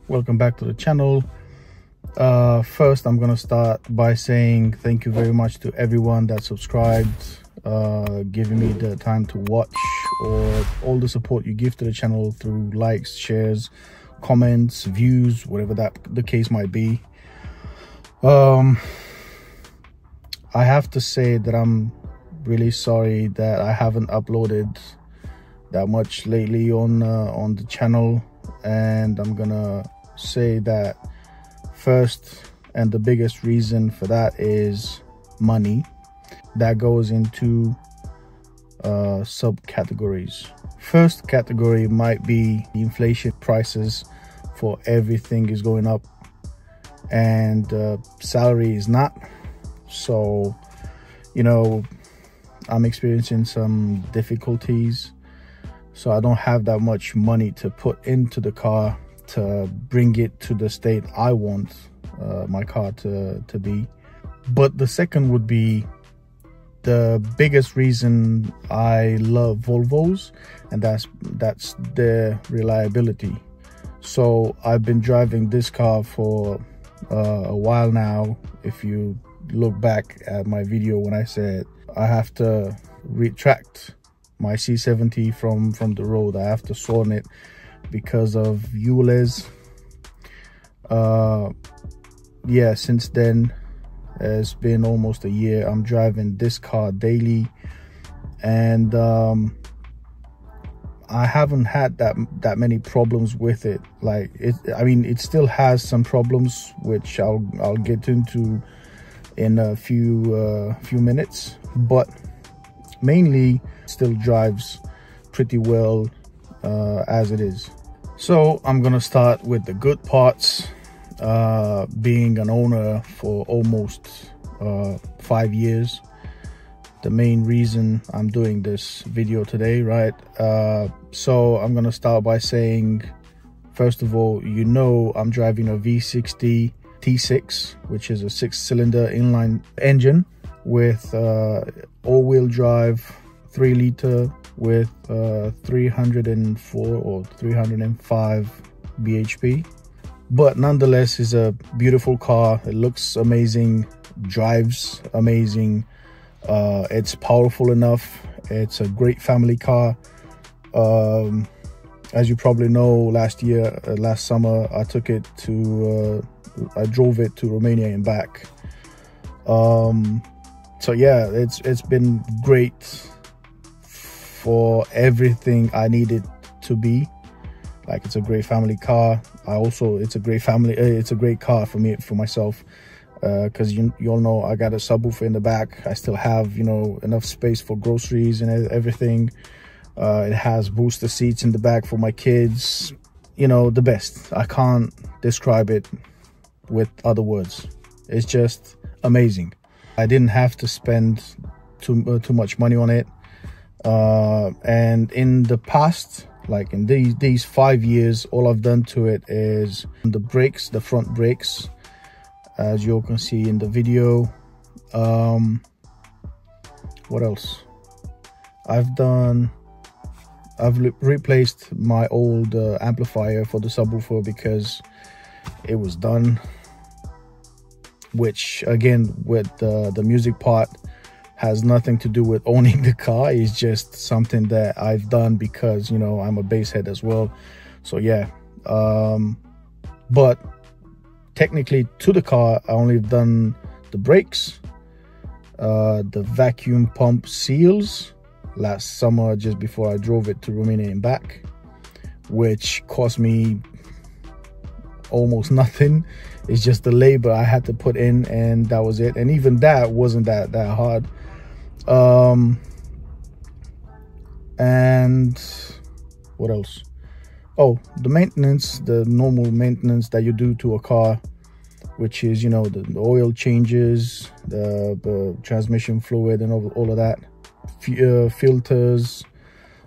Welcome back to the channel. First, I'm gonna start by saying thank you very much to everyone that subscribed, giving me the time to watch, or all the support you give to the channel through likes, shares, comments, views, whatever that the case might be. I have to say that I'm really sorry that I haven't uploaded that much lately on the channel, and I'm gonna say that first and the biggest reason for that is money. That goes into subcategories. First category might be the inflation. Prices for everything is going up, and salary is not. So, you know, I'm experiencing some difficulties, so I don't have that much money to put into the car to bring it to the state I want my car to be. But the second would be the biggest reason I love Volvos, and that's their reliability. So I've been driving this car for a while now. If you look back at my video when I said I have to retract my C70 from the road, I have to swan it because of ULEZ. Yeah, since then it's been almost a year. I'm driving this car daily, and I haven't had that many problems with it. Like I mean, it still has some problems which I'll get into in a few minutes, but mainly still drives pretty well as it is. So I'm gonna start with the good parts. Being an owner for almost 5 years, the main reason I'm doing this video today, right? So I'm gonna start by saying, first of all, you know, I'm driving a V60 T6, which is a 6-cylinder inline engine with all-wheel drive, 3-liter with 304 or 305 bhp. But nonetheless, is a beautiful car. It looks amazing, drives amazing, it's powerful enough. It's a great family car. As you probably know, last summer I took it to I drove it to Romania and back. So yeah, it's been great for everything I needed to be. Like, it's a great family car. It's a great car for me, for myself, because you all know I got a subwoofer in the back. I still have, you know, enough space for groceries and everything. It has booster seats in the back for my kids. You know, the best. I can't describe it with other words. It's just amazing. I didn't have to spend too much money on it, and in the past, like in these 5 years, all I've done to it is the brakes, the front brakes, as you all can see in the video. What else? I've replaced my old amplifier for the subwoofer because it was done, which again, with the music part, has nothing to do with owning the car. It's just something that I've done because, you know, I'm a bass head as well. So yeah, but technically to the car, I only done the brakes, the vacuum pump seals last summer, just before I drove it to Romania and back, which cost me almost nothing. It's just the labor I had to put in, and that was it. And even that wasn't that hard. And what else? Oh, the maintenance, the normal maintenance that you do to a car, which is, you know, the oil changes, the transmission fluid, and all of that, filters,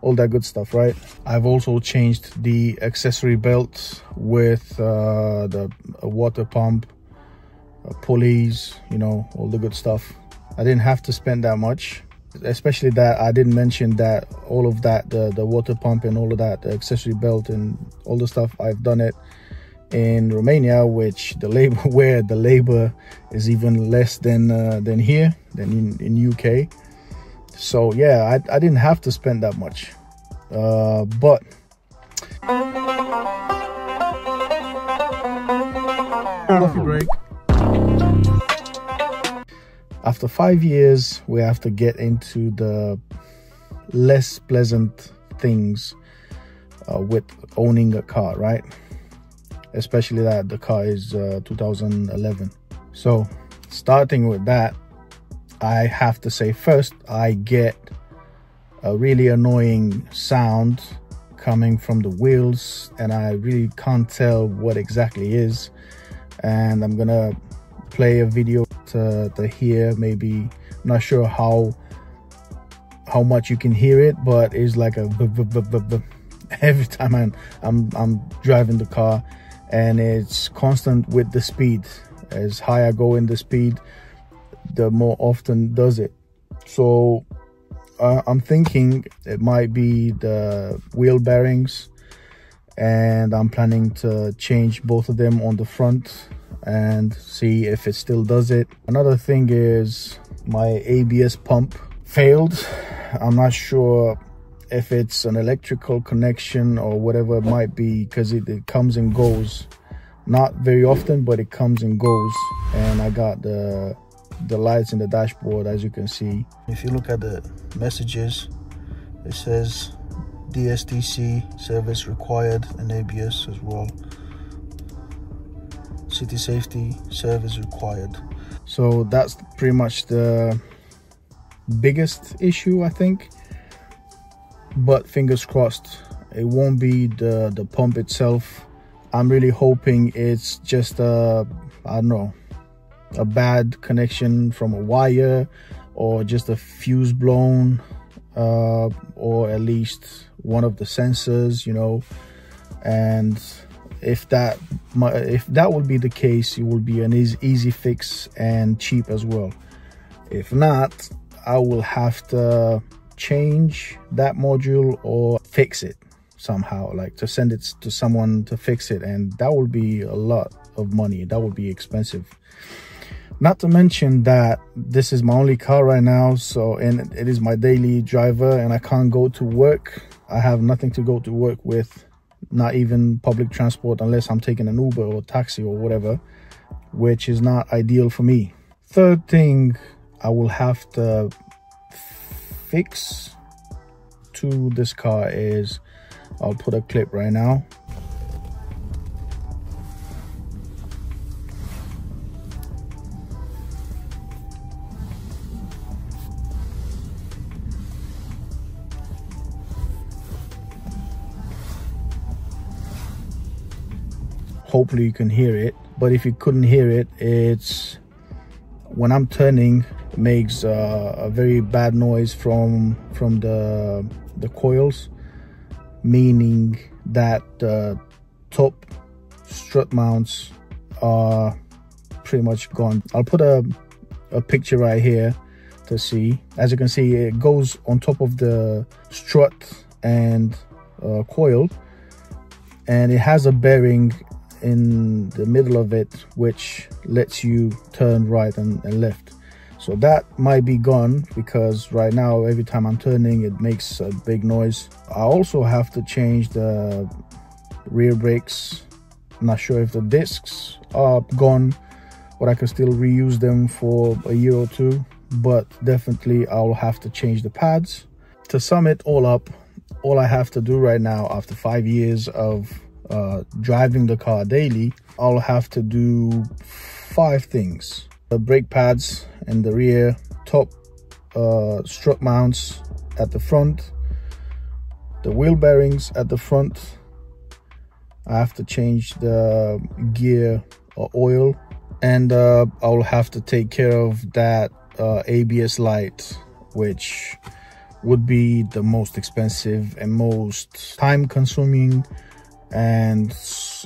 all that good stuff, right? I've also changed the accessory belt with the water pump, pulleys, you know, all the good stuff. I didn't have to spend that much, especially that I didn't mention that all of that, the water pump and all of that, the accessory belt and all the stuff, I've done it in Romania, which the labor is even less than here, than in UK. So yeah, I didn't have to spend that much, but coffee break. After 5 years, we have to get into the less pleasant things with owning a car, right? Especially that the car is 2011. So starting with that, I have to say first, I get a really annoying sound coming from the wheels, and I really can't tell what exactly is. And I'm gonna play a video to hear. Maybe, I'm not sure how much you can hear it, but it's like a every time I'm driving the car, and it's constant with the speed. As high I go in the speed, the more often does it. So I'm thinking it might be the wheel bearings, and I'm planning to change both of them on the front and see if it still does it. Another thing is my ABS pump failed. I'm not sure if it's an electrical connection or whatever it might be, because it comes and goes. Not very often, but it comes and goes. And I got the lights in the dashboard, as you can see. If you look at the messages, it says DSTC service required, and ABS as well. City safety service required. So that's pretty much the biggest issue, I think. But fingers crossed, it won't be the pump itself. I'm really hoping it's just I don't know, a bad connection from a wire, or just a fuse blown, or at least one of the sensors, you know. And if that would be the case, it will be an easy fix and cheap as well. If not, I will have to change that module or fix it somehow, like to send it to someone to fix it, and that will be a lot of money. That would be expensive. Not to mention that this is my only car right now, so, and it is my daily driver, and I can't go to work. I have nothing to go to work with, not even public transport, unless I'm taking an Uber or taxi or whatever, which is not ideal for me. Third thing I will have to fix to this car is, I'll put a clip right now. Hopefully you can hear it, but if you couldn't hear it, it's when I'm turning, it makes a very bad noise from the coils, meaning that the top strut mounts are pretty much gone. I'll put a picture right here to see. As you can see, it goes on top of the strut and coil, and it has a bearing in the middle of it which lets you turn right and left. So that might be gone, because right now every time I'm turning it makes a big noise. I also have to change the rear brakes. I'm not sure if the discs are gone, but I can still reuse them for a year or two, but definitely I'll have to change the pads. To sum it all up, all I have to do right now, after 5 years of driving the car daily, I'll have to do 5 things: the brake pads in the rear, top strut mounts at the front, the wheel bearings at the front. I have to change the gear oil, and I'll have to take care of that ABS light, which would be the most expensive and most time consuming, and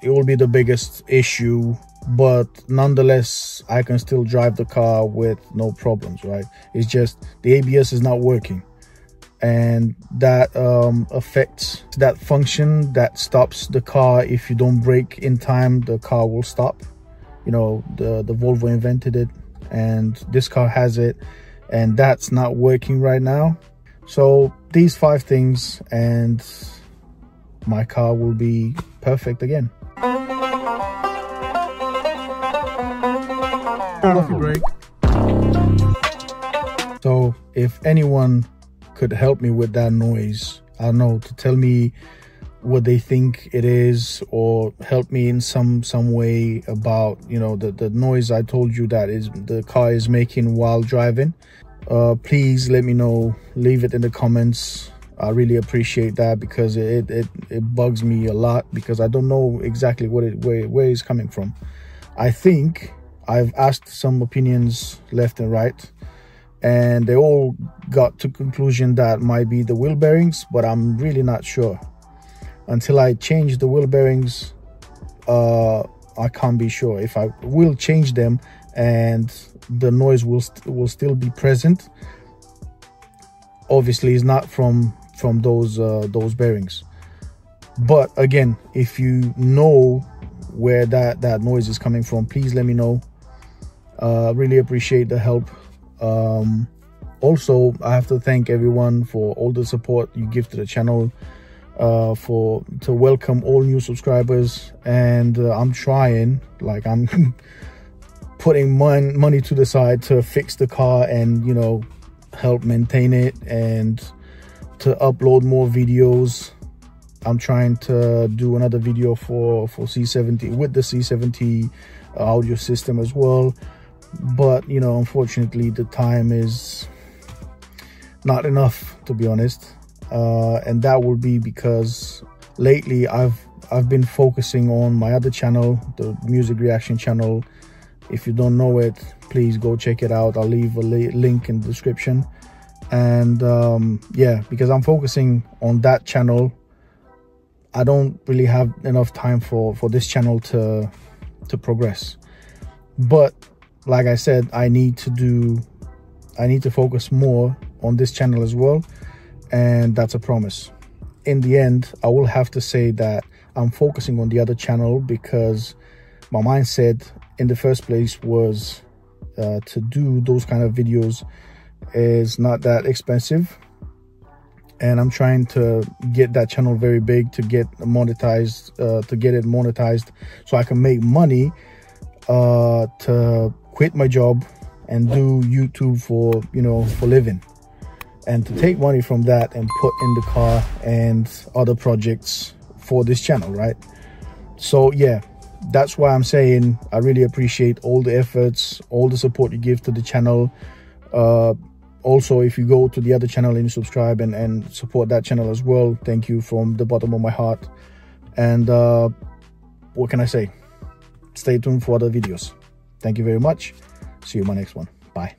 it will be the biggest issue. But nonetheless, I can still drive the car with no problems, right? It's just the ABS is not working, and that affects that function that stops the car. If you don't brake in time, the car will stop. You know, the Volvo invented it, and this car has it, and that's not working right now. So these 5 things and my car will be perfect again. Coffee break. So if anyone could help me with that noise, I don't know, to tell me what they think it is, or help me in some way about, you know, the noise I told you that is the car is making while driving, please let me know. Leave it in the comments. I really appreciate that, because it bugs me a lot, because I don't know exactly where it's coming from. I think I've asked some opinions left and right, and they all got to conclusion that might be the wheel bearings, but I'm really not sure. Until I change the wheel bearings, I can't be sure. If I will change them and the noise will still be present, obviously it's not from those bearings. But again, if you know where that noise is coming from, please let me know. Really appreciate the help. Also, I have to thank everyone for all the support you give to the channel, to welcome all new subscribers, and I'm trying, like, I'm putting money to the side to fix the car and, you know, help maintain it, and to upload more videos. I'm trying to do another video for C70 with the C70 audio system as well, but you know, unfortunately the time is not enough, to be honest, and that will be because lately I've been focusing on my other channel, the music reaction channel. If you don't know it, please go check it out. I'll leave a link in the description. And yeah, because I'm focusing on that channel, I don't really have enough time for this channel to progress. But like I said, I need to focus more on this channel as well, and that's a promise. In the end, I will have to say that I'm focusing on the other channel because my mindset in the first place was to do those kind of videos is not that expensive, and I'm trying to get that channel very big, to get monetized, so I can make money to quit my job and do YouTube for, you know, for living, and to take money from that and put in the car and other projects for this channel, right? So yeah, that's why I'm saying I really appreciate all the efforts, all the support you give to the channel. Also, if you go to the other channel and subscribe and support that channel as well, thank you from the bottom of my heart. And what can I say? Stay tuned for other videos. Thank you very much. See you in my next one. Bye.